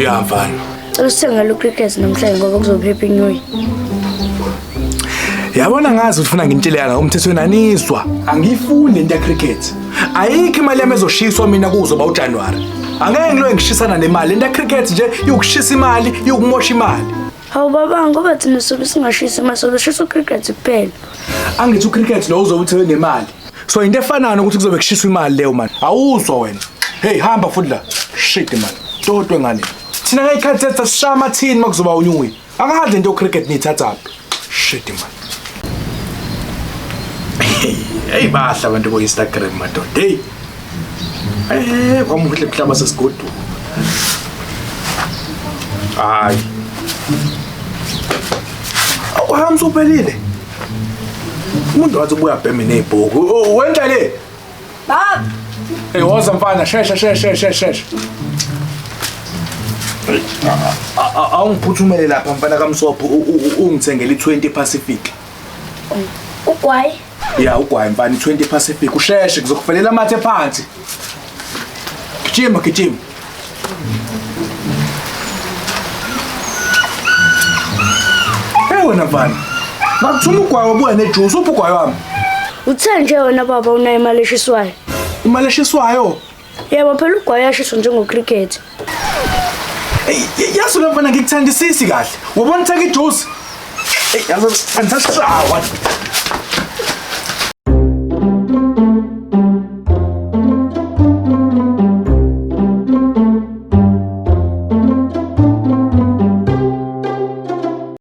Ya mfana. Usithenga lo cricket namhlanje ngoba kuzophepha inyoni. Yabona ngazi ufuna ngintshela umthethweni aniswa. Angifuni into ya cricket. Ayikho imali yami ezoshiswa mina kuzoba uJanuary. Angeke ngilo ngishisana nemali. Into ya cricket nje yokushisa imali, yokumosha imali. Hawu baba ngoba thina sobe singashisa masobe shisa cricket kuphela. Angithi ucricket lo uzobuthele nemali. So into efanayo ukuthi kuzobe kushiswa imali leyo man. Awuzwa wena. Hey hamba futhi la. Shit man. Totwe ngane. Thina ngekhathi ethu sishaya amathini makuzoba unyuyi. Akade into cricket nithatha. Shit man. Hey bahla abantu ku Instagram madoda. Hey. Kwamuhle mhlaba sesigodu. Hayi. Awuhambe uphelile. Umuntu wathi ubuya bhemi nezibhuku. Wenta le. Baba. Hey woza mfana shesha. Awungiphuthumele lapha mfana kaMsopho ungithengele i20 Pacific. Ugwayi. Ya ugwayi mfana i20 Pacific usheshe kuzokufelela amathe phansi. Gijima. Hey wena mfana. Ngakuthuma ugwayi wabuya nejuice uphi ugwayi wami? Uthe nje wena baba unayo imali eshiswayo. Imali eshiswayo? Yebo phela ugwayi yashiswa njengocricket. Hey yazi lo mfana ngikuthandisisi kahle. Wabona uthenga ijuice? Hey yazi angisashawa.